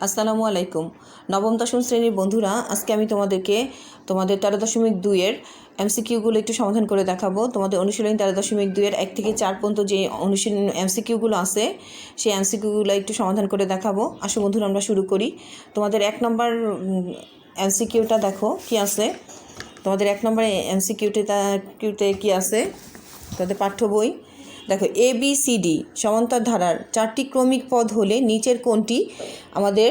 আসসালামু আলাইকুম। নবম দশম শ্রেণীর বন্ধুরা, আজকে আমি তোমাদেরকে তোমাদের 13.2-এর এমসিকিউগুলো একটু সমাধান করে দেখাবো। তোমাদের অনুশীলনী 13.2-এর 1 থেকে 4 পর্যন্ত যে অনুশীলনী এমসিকিউগুলো আছে সেই এমসিকিউগুলো একটু সমাধান করে দেখাবো। আসো বন্ধুরা, আমরা শুরু করি। তোমাদের 1 নম্বর এমসিকিউটা দেখো কি আছে। তোমাদের 1 নম্বর এমসিকিউতে কি আছে, তাদের পাঠ্য বই দেখো। ABCD সমান্তর ধারার 4টি ক্রমিক পদ হলে নিচের কোনটি আমাদের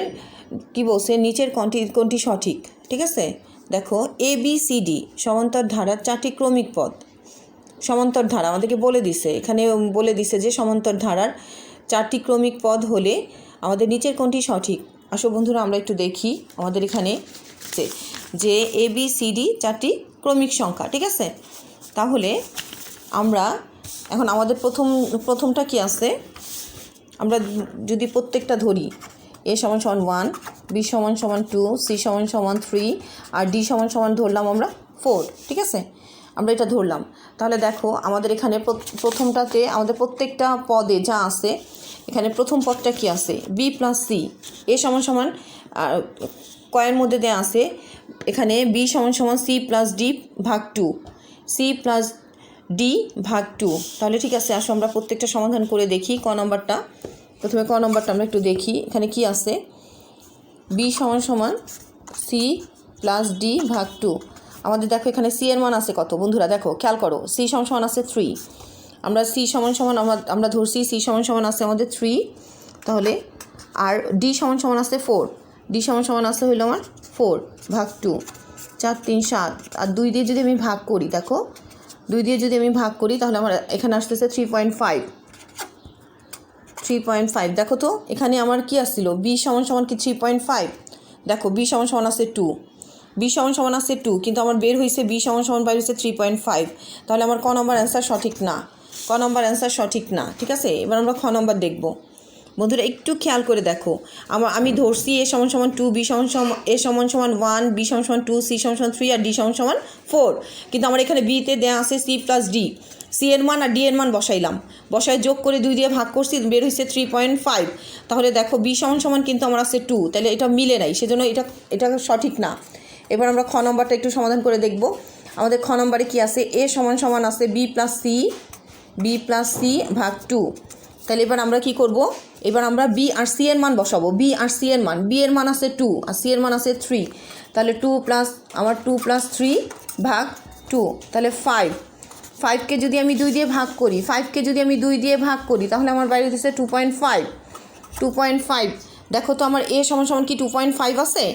কি বলছে, নিচের কোনটি সঠিক। ঠিক আছে, দেখো ABCD সমান্তর ধারার 4টি ক্রমিক পদ। সমান্তর ধারা আমাদেরকে বলে দিছে, এখানে বলে দিছে যে সমান্তর ধারার 4টি ক্রমিক পদ হলে আমাদের নিচের কোনটি সঠিক। আসো বন্ধুরা, আমরা একটু দেখি আমাদের এখানে যে ABCD 4টি ক্রমিক সংখ্যা। ঠিক আছে, তাহলে আমরা এখন আমাদের প্রথমটা কি আছে, আমরা যদি প্রত্যেকটা ধরি, A = 1, B = 2, C = 3 R D = ধরলাম আমরা 4। ঠিক আছে, আমরা এটা ধরলাম। তাহলে দেখো আমাদের এখানে প্রথমটাতে আমাদের প্রত্যেকটা পদে যা আছে, এখানে প্রথম পদটা কি আছে, B + C। A কয়ের মধ্যে দেওয়া আছে এখানে B = C + D ভাগ 2, C + D ভাগ 2। তাহলে ঠিক আছে, আসো আমরা প্রত্যেকটা সমাধান করে দেখি। প্রথমে ক নম্বরটা আমরা একটু দেখি, এখানে কি আছে, B = C + D ভাগ 2। আমাদের দেখো এখানে C এর মান আছে কত বন্ধুরা, দেখো খেয়াল করো, C = আছে 3। আমরা C = আমরা ধরছি C = আছে আমাদের 3, তাহলে আর D = আছে 4। D = আছে হইল আমার 4 ভাগ 2, 4 3 7 আর 2 দিয়ে যদি আমি ভাগ করি, দেখো 2 দিয়ে যদি আমি ভাগ করি তাহলে আমার এখানে আসতেছে 3.5। দেখো তো এখানে আমার কি আসছিল, B = কি 3.5। দেখো B = আছে 2, B = আছে 2, কিন্তু আমার বের হয়েছে B = বাইর হয়েছে 3.5। তাহলে আমার ক নম্বর অ্যান্সার সঠিক না, ক নম্বর অ্যান্সার সঠিক না। ঠিক আছে, এবার আমরা খ নম্বর দেখব। বন্ধুরা একটু খেয়াল করে দেখো, আমি ধরছি A = 2, A = 1, B = 2, C = 3 R D = 4, কিন্তু আমার এখানে বিতে দেওয়া আছে C + D। সি এর মান আর ডি এর মান বসায় যোগ করে 2 দিয়ে ভাগ করছি, বের হয়েছে 3.5। তাহলে দেখো B = কিন্তু আমার আছে 2, তাহলে এটা মিলে নাই, সেজন্য এটা সঠিক না। এবার আমরা খ নম্বরটা একটু সমাধান করে দেখব। আমাদের খ নম্বরে কি আছে, A = আছে B + C ভাগ 2। তাহলে এবার আমরা কি করব, এবার আমরা B আর C এর মান বসাবো। B আর C এর মান, B এর মান আছে 2 আর C এর মান আছে 3। তাহলে 2 + 3 ভাগ 2, তাহলে 5কে যদি আমি 2 দিয়ে ভাগ করি, তাহলে আমার বাইরে দিচ্ছে 2.5। দেখো তো আমার A = কি 2.5 আছে,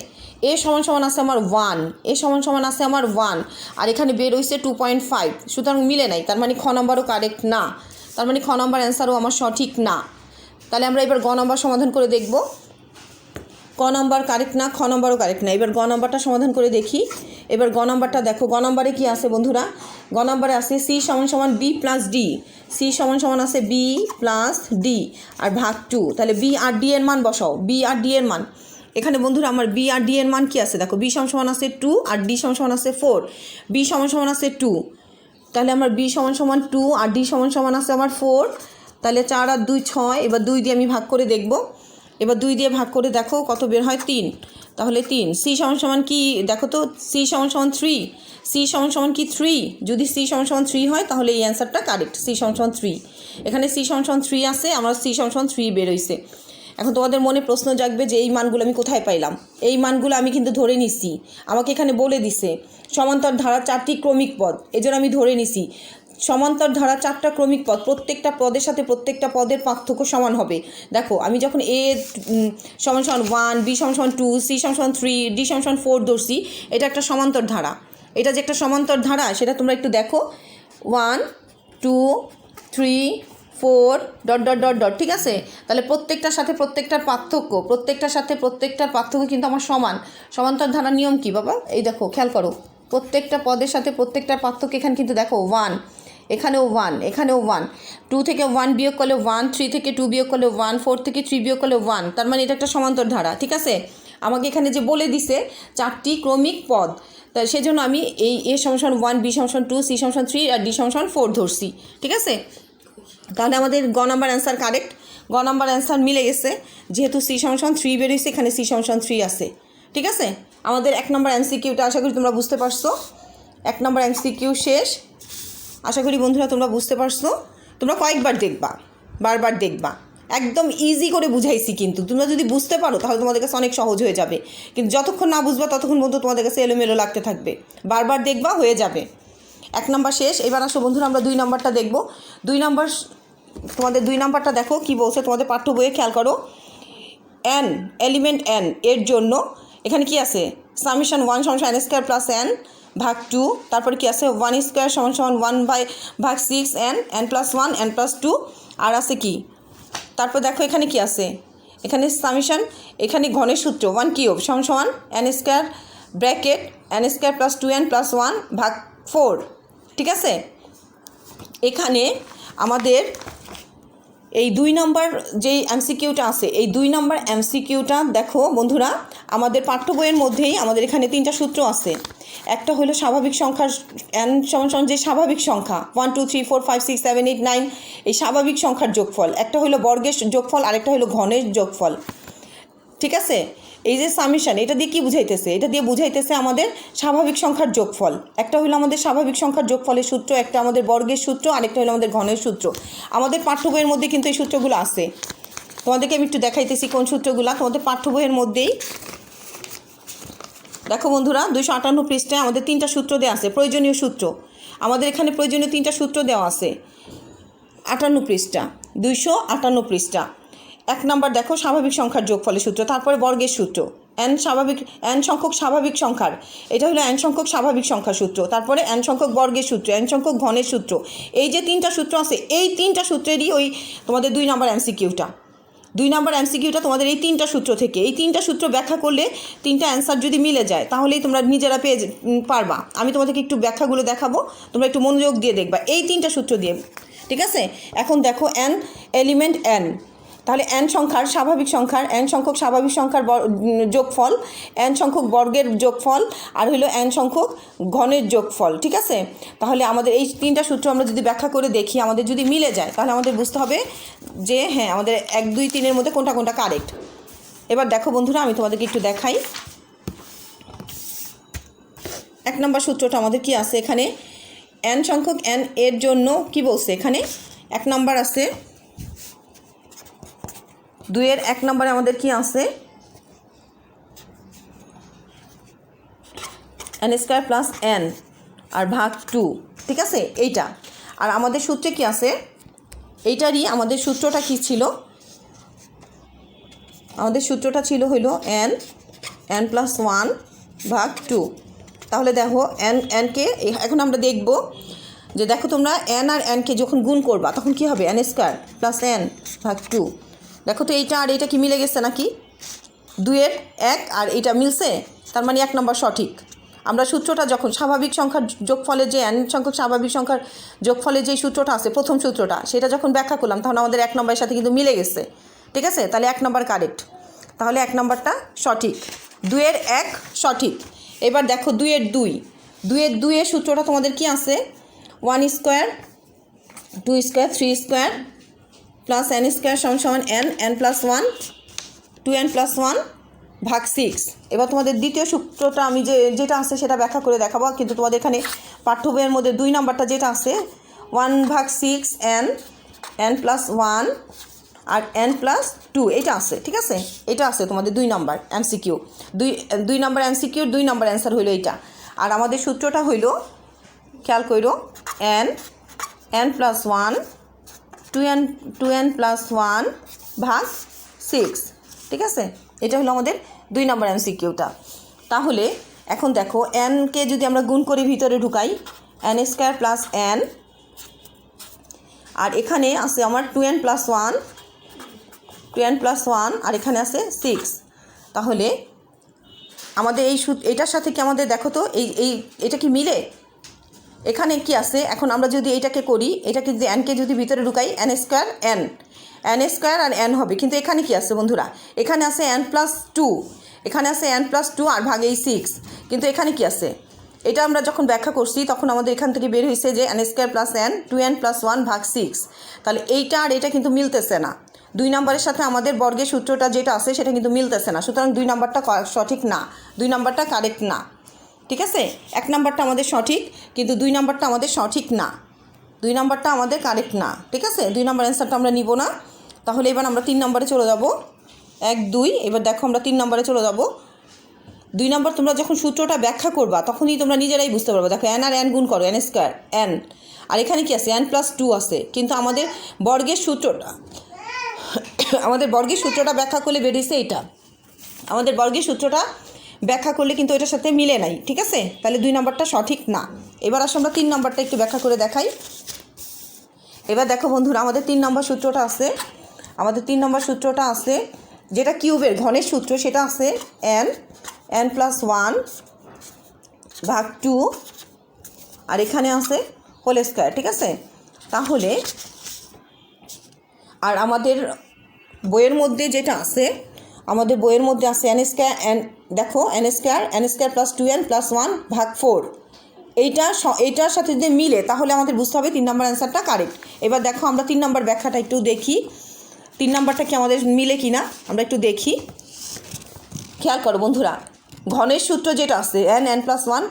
A = আছে আমার 1, A = আছে আমার 1 আর এখানে বের হইছে 2.5, সুতরাং মিলে নাই। তার মানে খ নম্বরও কারেক্ট না, তার মানে খ নম্বর অ্যান্সারও আমার সঠিক না। তাহলে আমরা এবার গ নম্বর সমাধান করে দেখব। ক নম্বর কারেক্ট না, খ নম্বরও কারেক্ট না। এবার গ নম্বরটা সমাধান করে দেখি। এবার গ নম্বরটা দেখো, গ নম্বরে কি আছে বন্ধুরা, গ নম্বরে আছে C = B + D। C = আছে B + D আর ভাগ 2। তাহলে B আর D এর মান বসাও, B আর D এর মান। এখানে বন্ধুরা আমার B আর D এর মান কি আছে, দেখো B = আছে 2 আর D = আছে 4। B = আছে 2, তাহলে আমার B = 2 আর D = আছে আমার 4। তাহলে 4 আর 2 6। এবার 2 দিয়ে আমি ভাগ করে দেখব। এবার 2 দিয়ে ভাগ করে দেখো কত বের হয়, 3। তাহলে 3। C = কি, দেখো তো C = 3। C = কি 3, যদি C = 3 হয় তাহলে এই অ্যান্সারটা কারেক্ট। C = 3, এখানে C = 3 আছে, আমার C = 3 বের হয়েছে। এখন তোমাদের মনে প্রশ্ন জাগবে যে এই মানগুলো আমি কোথায় পাইলাম। এই মানগুলো আমি কিন্তু ধরে নিছি, আমাকে এখানে বলে দিছে সমান্তর ধারা 4টি ক্রমিক পদ, এজন্য আমি ধরে নিছি সমান্তর ধারা 4টা ক্রমিক পদ, প্রত্যেকটা পদের সাথে প্রত্যেকটা পদের পার্থক্য সমান হবে। দেখো আমি যখন A = 1, B = 2, C = 3, D = 4 ধরছি, এটা একটা সমান্তর ধারা। এটা যে একটা সমান্তর ধারা সেটা তোমরা একটু দেখো, 1 2 3 4 ... ঠিক আছে, তাহলে প্রত্যেকটার সাথে প্রত্যেকটার পার্থক্য কিন্তু আমার সমান্তর ধারার নিয়ম কি বাবা, এই দেখো খেয়াল করো, প্রত্যেকটা পদের সাথে প্রত্যেকটার পার্থক্য এখানে কিন্তু দেখো 1, এখানেও 1, এখানেও 1, 2 থেকে 1 বিয়োগ করলে 1, 3 থেকে 2 বিয়োগ করলে 1, 4 থেকে 3 বিয়োগ করলে 1, তার মানে এটা একটা সমান্তর ধারা। ঠিক আছে, আমাকে এখানে যে বলে দিছে 4টি ক্রমিক পদ, তা সেজন্য আমি এই A = 1, B = 2, C = 3 R D = 4 ধরছি। ঠিক আছে, তাহলে আমাদের গ নম্বর অ্যান্সার কারেক্ট। খ গ নাম্বার অ্যান্সার মিলে গেছে, যেহেতু সি সমান 3 বেরিয়েছে, এখানে সি সমান 3 আছে। ঠিক আছে, আমাদের 1 নম্বর এমসিকিউটা আশা করি তোমরা বুঝতে পারছো। 1 নম্বর এমসিকিউ শেষ। আশা করি বন্ধুরা তোমরা বুঝতে পারছো। তোমরা কয়েকবার দেখবা, বারবার দেখবা, একদম ইজি করে বুঝাইছি। কিন্তু তোমরা যদি বুঝতে পারো তাহলে তোমাদের কাছে অনেক সহজ হয়ে যাবে, কিন্তু যতক্ষণ না বুঝবা ততক্ষণ পর্যন্ত তোমাদের কাছে এলোমেলো লাগতে থাকবে। বারবার দেখবা, হয়ে যাবে। 1 নম্বর শেষ। এবার আসো বন্ধুরা আমরা 2 নম্বরটা দেখব। 2 নম্বর, তোমাদের 2 নম্বরটা দেখো কি বলছে, তোমাদের পাঠ্য বইয়ে খেয়াল করো। এন, এলিমেন্ট এন এর জন্য এখানে কি আছে, সামেশন 1 সমান এন স্কোয়ার প্লাস এন ভাগ 2, তারপরে কি আছে 1 স্কোয়ার সমান 1/6 এন প্লাস 1 এন প্লাস 2, আর আছে কি, তারপর দেখো এখানে কি আছে, এখানে সামেশন, এখানে ঘনের সূত্র 1 কিউব সমান N square bracket N square plus 2n plus 1 ভাগ 4। ঠিক আছে, এখানে আমাদের এই 2 নম্বর যেই এমসিকিউটা আছে, এই 2 নম্বর এমসিকিউটা দেখো বন্ধুরা, আমাদের পাঠ্য বইয়ের মধ্যেই আমাদের এখানে 3টা সূত্র আছে। একটা হলো স্বাভাবিক সংখ্যার n সমান যে স্বাভাবিক সংখ্যা 1 2 3 4 5 6 7 8 9, এই স্বাভাবিক সংখ্যার যোগফল, একটা হলো বর্গের যোগফল, আরেকটা হলো ঘনের যোগফল। ঠিক আছে, এই যে সামেশন, এটা দিয়ে কি বুঝাইতেছে, এটা দিয়ে বুঝাইতেছে আমাদের স্বাভাবিক সংখ্যার যোগফল। একটা হলো আমাদের স্বাভাবিক সংখ্যার যোগফলের সূত্র, একটা আমাদের বর্গের সূত্র, আরেকটা হলো আমাদের ঘনের সূত্র। আমাদের পাঠ্য বইয়ের মধ্যে কিন্তু এই সূত্রগুলো আছে। তোমাদেরকে আমি একটু দেখাইতেছি কোন সূত্রগুলো তোমাদের পাঠ্য বইয়ের মধ্যেই। দেখো বন্ধুরা 258 পৃষ্ঠায় আমাদের 3টা সূত্র দেওয়া আছে, প্রয়োজনীয় সূত্র। আমাদের এখানে প্রয়োজনীয় 3টা সূত্র দেওয়া আছে। 58 পৃষ্ঠা, 258 পৃষ্ঠা। 1 নম্বর দেখো স্বাভাবিক সংখ্যার যোগফলের সূত্র, তারপরে বর্গের সূত্র, n সংখ্যক স্বাভাবিক সংখ্যার, এটা হলো n সংখ্যক স্বাভাবিক সংখ্যার সূত্র, তারপরে n সংখ্যক বর্গের সূত্র, n সংখ্যক ঘনের সূত্র। এই যে 3টা সূত্র আছে, এই 3টা সূত্রেরই ওই তোমাদের 2 নম্বর এমসিকিউটা। 2 নম্বর এমসিকিউটা তোমাদের এই 3টা সূত্র থেকে, এই 3টা সূত্র ব্যাখ্যা করলে 3টা অ্যান্সার যদি মিলে যায় তাহলেই তোমরা নিজেরা পেয়ে পারবা। আমি তোমাদেরকে একটু ব্যাখ্যাগুলো দেখাবো, তোমরা একটু মনোযোগ দিয়ে দেখবা এই 3টা সূত্র দিয়ে। ঠিক আছে, এখন দেখো n এলিমেন্ট n, তাহলে n সংখ্যার স্বাভাবিক সংখ্যার n সংখ্যক স্বাভাবিক সংখ্যার যোগফল, n সংখ্যক বর্গের যোগফল, আর হলো n সংখ্যক ঘনের যোগফল। ঠিক আছে, তাহলে আমাদের এই 3টা সূত্র আমরা যদি ব্যাখ্যা করে দেখি, আমাদের যদি মিলে যায় তাহলে আমাদের বুঝতে হবে যে হ্যাঁ আমাদের 1 2 3 এর মধ্যে কোনটা কোনটা কারেক্ট। এবার দেখো বন্ধুরা আমি তোমাদেরকে একটু দেখাই। 1 নম্বর সূত্রটা আমাদের কি আছে, এখানে n সংখ্যক n এর জন্য কি বলছে, এখানে 1 নম্বর আছে, 2 এর 1 নম্বরে আমাদের কি আছে, n স্কোয়ার প্লাস n আর ভাগ 2। ঠিক আছে, এইটা। আর আমাদের সূত্রে কি আছে, এইটারই আমাদের সূত্রটা কি ছিল, আমাদের সূত্রটা ছিল হইল n প্লাস 1 ভাগ 2। তাহলে দেখো nকে এখন আমরা দেখব যে দেখো তোমরা n আর nকে যখন গুণ করবা তখন কি হবে, n স্কোয়ার প্লাস n ভাগ 2। দেখো তো এইটা আর এইটা কি মিলে গেছে নাকি, 2 এর 1 আর এইটা মিলছে, তার মানে 1 নম্বর সঠিক। আমরা সূত্রটা যখন স্বাভাবিক সংখ্যার যোগফলে যে n সংখ্যক স্বাভাবিক সংখ্যার যোগফলে যে সূত্রটা আছে প্রথম সূত্রটা, সেটা যখন ব্যাখ্যা করলাম তখন আমাদের 1 নম্বরের সাথে কিন্তু মিলে গেছে। ঠিক আছে, তাহলে 1 নম্বর কারেক্ট, তাহলে 1 নম্বরটা সঠিক, 2 এর 1 সঠিক। এবার দেখো 2 এর 2 এর সূত্রটা তোমাদের কি আছে, 1 square 2 square 3 square plus n square সমান n প্লাস 1 2n প্লাস 1 ভাগ 6। এবার তোমাদের দ্বিতীয় সূত্রটা আমি যেটা আছে সেটা ব্যাখ্যা করে দেখাবো, কিন্তু তোমাদের এখানে পাঠ্য বইয়ের মধ্যে 2 নম্বরটা যেটা আছে 1/6 n প্লাস 1 আর n প্লাস 2, এটা আছে। ঠিক আছে, এটা আছে তোমাদের 2 নম্বর এমসিকিউ, 2 নম্বর এমসিকিউর 2 নম্বর অ্যান্সার হইলো এইটা। আর আমাদের সূত্রটা হইল, খেয়াল করো, n প্লাস 1 2n প্লাস 1 ভাগ 6। ঠিক আছে, এটা হলো আমাদের 2 নম্বর এমসিকিউটা। তাহলে এখন দেখো nকে যদি আমরা গুণ করে ভিতরে ঢুকাই, n স্কোয়ার প্লাস n, আর এখানে আছে আমার 2n প্লাস 1 আর এখানে আছে 6। তাহলে আমাদের এটার সাথে কি আমাদের দেখো তো এটা কি মিলে, এখানে কি আছে, এখন আমরা যদি এইটাকে করি, এটাকে যদি nকে যদি ভিতরে ঢুকাই, n স্কোয়ার আর n হবে, কিন্তু এখানে কি আছে বন্ধুরা, এখানে আছে n প্লাস 2, এখানে আছে n প্লাস 2 আর ভাগ এই 6, কিন্তু এখানে কি আছে, এটা আমরা যখন ব্যাখ্যা করছি তখন আমাদের এখান থেকে বের হয়েছে যে n square plus n 2n plus 1 ভাগ 6। তাহলে এইটা আর এটা কিন্তু মিলতেছে না, 2 নম্বরের সাথে আমাদের বর্গের সূত্রটা যেটা আছে সেটা কিন্তু মিলতেছে না, সুতরাং 2 নম্বরটা সঠিক না, 2 নম্বরটা কারেক্ট না। ঠিক আছে, 1 নম্বরটা আমাদের সঠিক, কিন্তু 2 নম্বরটা আমাদের সঠিক না, 2 নম্বরটা আমাদের কারেক্ট না। ঠিক আছে, 2 নম্বর অ্যান্সারটা আমরা নিব না। তাহলে এবার আমরা 3 নম্বরে চলে যাব। 1 2, এবার দেখো আমরা 3 নম্বরে চলে যাব। 2 নম্বর তোমরা যখন সূত্রটা ব্যাখ্যা করবা তখনই তোমরা নিজেরাই বুঝতে পারবে। দেখো n আর n গুণ করো, n স্কোয়ার n, আর এখানে কি আছে n+2 আছে, কিন্তু আমাদের বর্গের সূত্রটা ব্যাখ্যা করলে বেরিয়েছে এইটা, আমাদের বর্গের সূত্রটা ব্যাখ্যা করলে কিন্তু এটার সাথে মিলে নাই। ঠিক আছে, তাহলে 2 নম্বরটা সঠিক না। এবার আসলে আমরা 3 নম্বরটা একটু ব্যাখ্যা করে দেখাই। এবার দেখো বন্ধুরা, আমাদের 3 নম্বর সূত্রটা আছে, যেটা কিউবের ঘনের সূত্র, সেটা আছে n+1 ভাগ 2, আর এখানে আছে হোল স্কোয়ার। ঠিক আছে, তাহলে আর আমাদের বইয়ের মধ্যে যেটা আছে, আমাদের বইয়ের মধ্যে আছে n স্কোয়ার, দেখো n square plus 2n plus 1 ভাগ 4, এইটার সাথে যদি মিলে তাহলে আমাদের বুঝতে হবে 3 নম্বর অ্যান্সারটা কারেক্ট। এবার দেখো আমরা 3 নম্বর ব্যাখ্যাটা একটু দেখি, 3 নম্বরটা কি আমাদের মিলে কি না আমরা একটু দেখি। খেয়াল করো বন্ধুরা, ঘনের সূত্র যেটা আছে n+1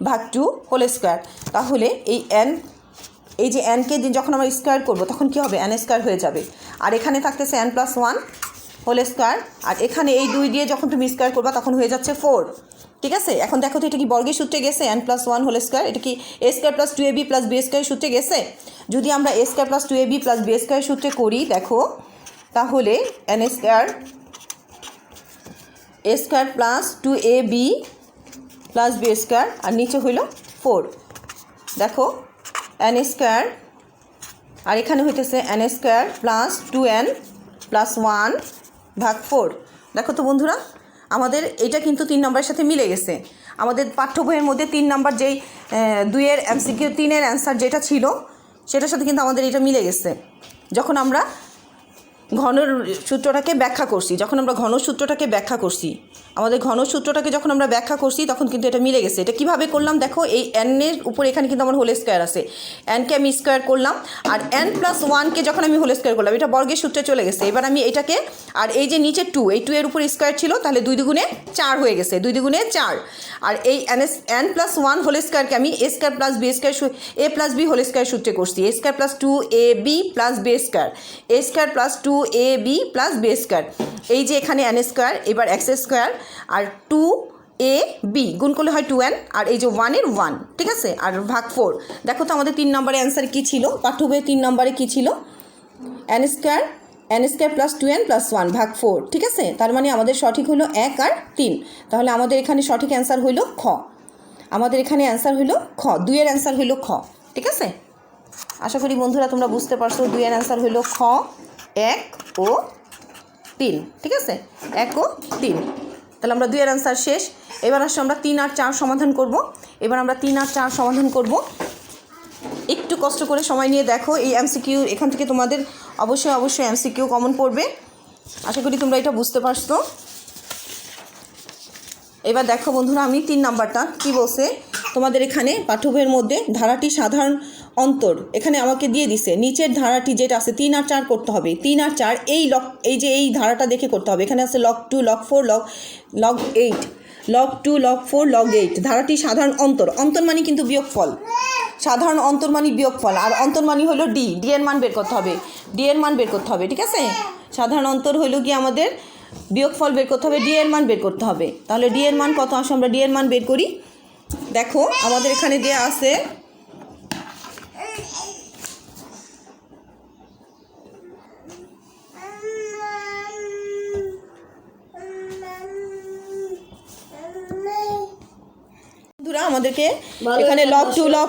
ভাগ 2 হোল স্কোয়ার, তাহলে এই যে nকে যখন আমরা স্কোয়ার করবো তখন কি হবে, n স্কোয়ার হয়ে যাবে, আর এখানে থাকতেছে n+1 হোল স্কোয়ার, আর এখানে এই 2 দিয়ে যখন তুমি স্কোয়ার করবা তখন হয়ে যাচ্ছে 4। ঠিক আছে, এখন দেখো তো এটা কি বর্গের সূত্রে গেছে, n+1 হোল স্কোয়ার, এটা কি a square plus 2ab plus b square সূত্রে গেছে। যদি আমরা a square plus 2ab plus b square সূত্রে করি, দেখো তাহলে n square a square plus 2ab plus b square, আর নিচে হইল 4। দেখো n স্কোয়ার, আর এখানে হইতেছে n square plus 2n plus 1 ভাগ 4। দেখো তো বন্ধুরা, আমাদের এটা কিন্তু 3 নম্বরের সাথে মিলে গেছে। আমাদের পাঠ্য বইয়ের মধ্যে 3 নম্বর যেই 2-এর MCQ 3-এর অ্যান্সার যেটা ছিল সেটার সাথে কিন্তু আমাদের এটা মিলে গেছে। যখন আমরা ঘনের সূত্রটাকে ব্যাখ্যা করছি, আমাদের ঘনসূত্রটাকে যখন আমরা ব্যাখ্যা করছি তখন কিন্তু এটা মিলে গেছে। এটা কিভাবে করলাম, দেখো এই n-এর উপর এখানে কিন্তু আমার হোল স্কোয়ার আছে, n-কে আমি স্কোয়ার করলাম, আর n+1কে যখন আমি হোল স্কোয়ার করলাম এটা বর্গের সূত্রে চলে গেছে। এবার আমি এটাকে, আর এই যে নিচে 2, এই 2-এর উপর স্কোয়ার ছিল, তাহলে 2 দুগুণে 4 হয়ে গেছে, 2 দুগুণে 4, আর এই n+1 হোল স্কোয়ারকে আমি a square plus b square a plus b whole square সূত্রে করছি, a square plus 2ab plus b square, a square plus 2ab plus b square, এই যে এখানে n স্কোয়ার, এবার x স্কোয়ার, আর 2ab গুণ করলে হয় 2n, আর এই যে 1-এর 1। ঠিক আছে, আর ভাগ 4। দেখো তো আমাদের 3 নম্বরের অ্যান্সার কী ছিল, পাঠ্য বইয়ে 3 নম্বরে কী ছিল, n square plus 2n plus 1 ভাগ 4। ঠিক আছে, তার মানে আমাদের সঠিক হলো 1 আর 3। তাহলে আমাদের এখানে সঠিক অ্যান্সার হইল খ, আমাদের এখানে অ্যান্সার হইল খ, 2-এর অ্যান্সার হইল খ। ঠিক আছে, আশা করি বন্ধুরা তোমরা বুঝতে পারছো, 2-এর অ্যান্সার হইল খ, 1 ও 3। ঠিক আছে, 1 ও 3। তাহলে আমরা 2-এর অ্যান্সার শেষ। এবার আসলে আমরা 3 আর 4 সমাধান করব। একটু কষ্ট করে সময় নিয়ে দেখো, এই MCQ এখান থেকে তোমাদের অবশ্যই MCQ কমন পড়বে। আশা করি তোমরা এটা বুঝতে পারছো। এবার দেখো বন্ধুরা, আমি 3 নাম্বারটা কি বলছে, তোমাদের এখানে পাঠ্য বইয়ের মধ্যে ধারাটি সাধারণ অন্তর এখানে আমাকে দিয়ে দিছে, নিচের ধারাটি যেটা আছে 3 আর 4 করতে হবে। 3 আর 4 এই ধারাটা দেখে করতে হবে। এখানে আছে log 2 log 4 log 8, log 2 log 4 log 8। ধারাটি সাধারণ অন্তর মানে কিন্তু বিয়োগফল, সাধারণ অন্তর মানে বিয়োগফল, আর অন্তর মানে হলো ডি এর মান বের করতে হবে। ঠিক আছে, সাধারণ অন্তর হলো কি আমাদের বিয়োগফল বের করতে হবে, ডি এর মান বের করতে হবে। তাহলে ডি এর মান কত আসে, আমরা ডি এর মান বের করি। দেখো আমাদের এখানে দেয়া আছে আমাদেরকে এখানে log 2 log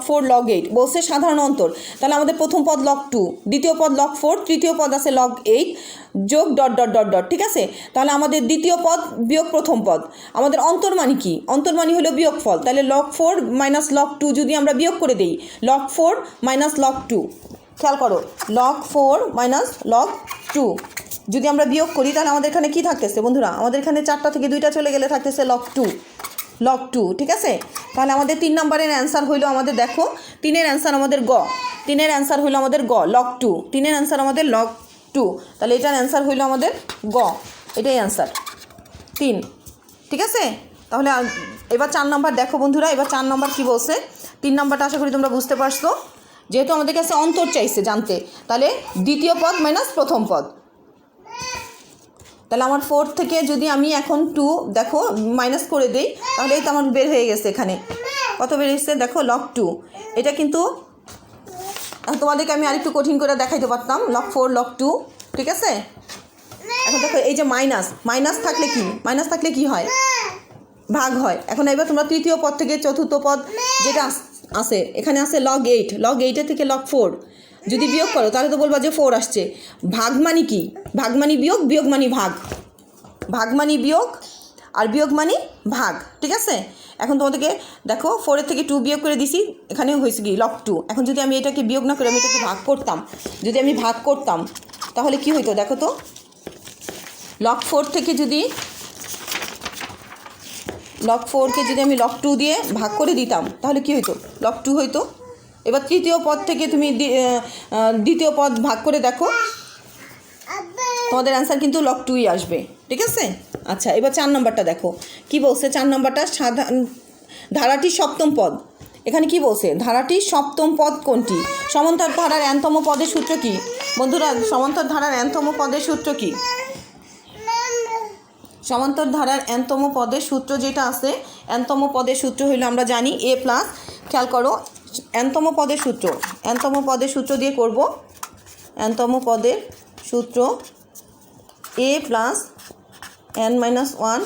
4 log 8 বলছে সাধারণ অন্তর। তাহলে আমাদের প্রথম পদ log 2, দ্বিতীয় পদ log 4, তৃতীয় পদ আছে log 8 যোগ ... ঠিক আছে, তাহলে আমাদের দ্বিতীয় পদ বিয়োগ প্রথম পদ, আমাদের অন্তর মানে কি, অন্তর মানে হলো বিয়োগফল। তাহলে log 4 মাইনাস log 2 যদি আমরা বিয়োগ করে দিই, log 4 মাইনাস log 2, খেয়াল করো, log 4 মাইনাস log 2 যদি আমরা বিয়োগ করি তাহলে আমাদের এখানে কি থাকতেছে বন্ধুরা, আমাদের এখানে 4টা থেকে 2টা চলে গেলে থাকতেছে log 2। ঠিক আছে, তাহলে আমাদের 3 নম্বরের অ্যান্সার হইলো, আমাদের দেখো 3-এর অ্যান্সার আমাদের গ। 3-এর অ্যান্সার হইলো আমাদের গ, লগ 2। 3-এর অ্যান্সার আমাদের লগ 2, তাহলে এটার অ্যান্সার হইলো আমাদের গ, এটাই অ্যান্সার 3। ঠিক আছে, তাহলে এবার 4 নম্বর দেখো বন্ধুরা। এবার 4 নম্বর কী বলছে, 3 নম্বরটা আশা করি তোমরা বুঝতে পারছো। যেহেতু আমাদের কাছে অন্তর চাইছে জানতে, তাহলে দ্বিতীয় পদ মাইনাস প্রথম পদ। তাহলে আমার 4 থেকে যদি আমি এখন 2 দেখো মাইনাস করে দিই, তাহলে এই তো আমার বের হয়ে গেছে। এখানে কত বের হয়েছে দেখো, লগ 2। এটা কিন্তু তোমাদেরকে আমি আরেকটু কঠিন করে দেখাইতে পারতাম, লগ 4 লগ 2। ঠিক আছে, এখন দেখো এই যে মাইনাস থাকলে কি হয়, ভাগ হয়। এখন এবার তোমরা তৃতীয় পদ থেকে চতুর্থ পদ যেটা আছে, এখানে আছে লগ 8, লগ 8 থেকে লগ 4 যদি বিয়োগ করো তাহলে তো বলবা যে 4 আসছে। ভাগ মানে কি, ভাগ মানে বিয়োগ, বিয়োগ মানে ভাগ, ভাগ মানে বিয়োগ আর বিয়োগ মানে ভাগ। ঠিক আছে, এখন তোমাদেরকে দেখো 4-এর থেকে 2 বিয়োগ করে দিছি, এখানে হয়েছে কি লগ 2। এখন যদি আমি এটাকে বিয়োগ না করে আমি এটাকে ভাগ করতাম, যদি আমি ভাগ করতাম তাহলে কি হইতো দেখো তো, লগ 4 থেকে যদি লগ 4কে যদি আমি লগ 2 দিয়ে ভাগ করে দিতাম তাহলে কি হইতো, লগ 2 হইতো। এবার তৃতীয় পদ থেকে তুমি দ্বিতীয় পদ ভাগ করে দেখো, তোমাদের অ্যান্সার কিন্তু লগ 2ই আসবে। ঠিক আছে, আচ্ছা এবার 4 নম্বরটা দেখো কি বলছে। 4 নম্বরটা ধারাটির সপ্তম পদ। এখানে কি বলছে, ধারাটির সপ্তম পদ কোনটি? সমান্তর ধারার nতম পদের সূত্র কি বন্ধুরা? সমান্তর ধারার nতম পদের সূত্র কি? সমান্তর ধারার nতম পদের সূত্র যেটা আছে, nতম পদের সূত্র হইলো আমরা জানি a প্লাস, খেয়াল করো nতম পদের সূত্র দিয়ে করব। nতম পদের সূত্র a plus n-1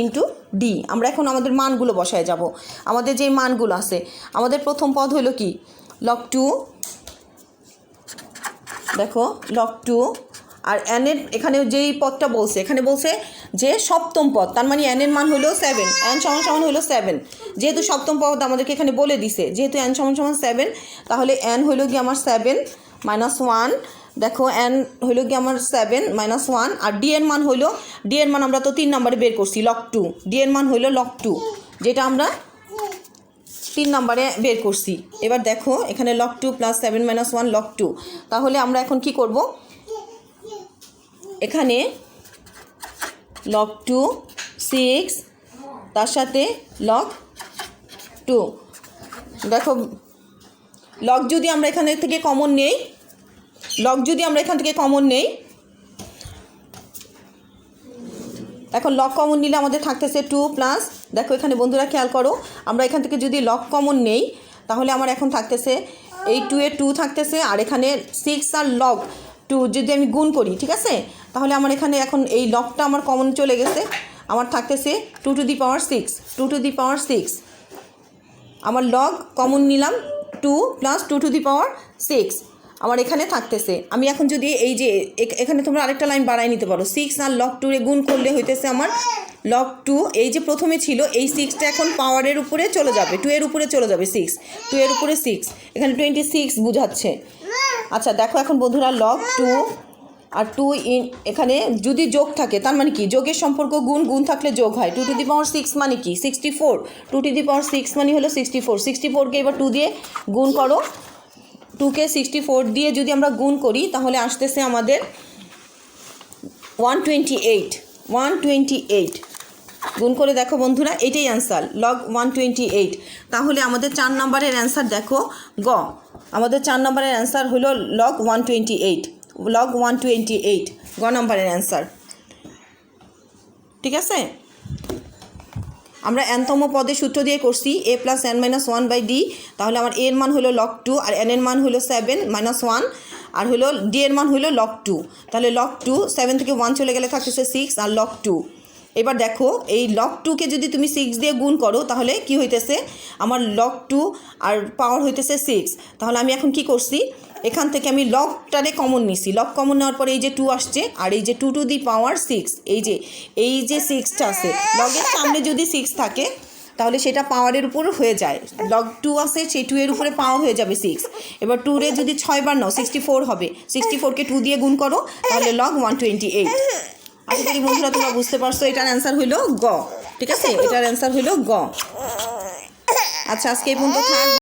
into D. আমরা এখন আমাদের মানগুলো বসায় যাব। আমাদের যে মানগুলো আছে, আমাদের প্রথম পদ হইল কি, লগ 2। দেখো লগ 2 আর n-এর এখানে যেই পদটা বলছে, এখানে বলছে যে সপ্তম পদ, তার মানে n-এর মান হলো 7, n সমান হলো 7। যেহেতু সপ্তম পদ আমাদেরকে এখানে বলে দিছে, যেহেতু n সমান 7, তাহলে n হইল কি আমার 7 - 1। দেখো n হইল কি আমার 7 - 1, আর ডি এর মান হইল, ডি এর মান আমরা তো 3 নম্বরে বের করছি লগ 2, ডি এর মান হইল লগ 2, যেটা আমরা 3 নম্বরে বের করছি। এবার দেখো এখানে লগ 2 প্লাস 7 - 1 লগ 2। তাহলে আমরা এখন কি করব, এখানে লগ 2 6, তার সাথে লগ 2। দেখো লগ যদি আমরা এখান থেকে কমন নেই, এখন লগ কমন নিলে আমাদের থাকতেছে 2 প্লাস, দেখো এখানে বন্ধুরা খেয়াল করো, আমরা এখান থেকে যদি লগ কমন নেই তাহলে আমার এখন থাকতেছে এই 2 এর 2 থাকতেছে, আর এখানে 6 আর লগ 2 যদি আমি গুণ করি, ঠিক আছে, তাহলে আমার এখানে এখন এই লগটা আমার কমন চলে গেছে, আমার থাকতেছে 2 to the power 6, 2 to the পাওয়ার 6। আমার লগ কমন নিলাম 2 প্লাস 2 টু দি পাওয়ার 6, আমার এখানে থাকতেছে। আমি এখন যদি এই যে এখানে তোমরা আরেকটা লাইন বাড়াই নিতে পারো, 6 আর লগ 2 এ গুণ করলে হইতেছে আমার লগ 2, এই যে প্রথমে ছিল এই 6টা এখন পাওয়ারের উপরে চলে যাবে, 2 এর উপরে চলে যাবে 6, 2 এর উপরে 6, এখানে 26 বুঝাচ্ছে। আচ্ছা দেখো এখন বন্ধুরা লগ 2 আর 2 এখানে যদি যোগ থাকে, তার মানে কি, যোগের সম্পর্ক গুণ থাকলে যোগ হয়। 2 টু দি পাওয়ার 6 মানে কি 64, 2 টু দি পাওয়ার 6 মানে হলো 64, 64কে এবার 2 দিয়ে গুণ করো, 2কে 64 দিয়ে যদি আমরা গুণ করি তাহলে আসতেছে আমাদের 128, গুণ করে দেখো বন্ধুরা, এটাই অ্যান্সার লগ 128। তাহলে আমাদের 4 নম্বরের অ্যান্সার দেখো গ, আমাদের 4 নম্বরের অ্যান্সার হলো লগ 128, গ নম্বরের অ্যান্সার। ঠিক আছে, আমরা nতম পদের সূত্র দিয়ে করছি a প্লাস n-1/d, তাহলে আমার a এর মান হলো লগ 2 আর n এর মান হলো 7 - 1, আর হলো d এর মান হলো লগ 2, তাহলে লগ 2 7 থেকে 1 চলে গেলে থাকতেছে 6 আর লগ 2। এবার দেখো এই লগ 2কে যদি তুমি 6 দিয়ে গুণ করো তাহলে কি হইতেছে, আমার লগ 2 আর পাওয়ার হইতেছে 6। তাহলে আমি এখন কি করছি, এখান থেকে আমি লগটারে কমন নিছি, লগ কমন নেওয়ার পরে এই যে 2 আসছে, আর এই যে 2 টু দি পাওয়ার 6, এই যে 6টা আছে, লগের সামনে যদি 6 থাকে তাহলে সেটা পাওয়ারের উপর হয়ে যায়, লগ 2 আছে সেই 2 এর উপরে পাওয়ার হয়ে যাবে 6। এবার 2 রে যদি 6 বার নাও 64 হবে, 64কে 2 দিয়ে গুণ করো তাহলে লগ 128। আশা করি বন্ধুরা তোমরা বুঝতে পারছো, এটার অ্যান্সার হইলো গ। ঠিক আছে, এটার অ্যান্সার হইলো গ। আচ্ছা আজকে এই পর্যন্ত থাক।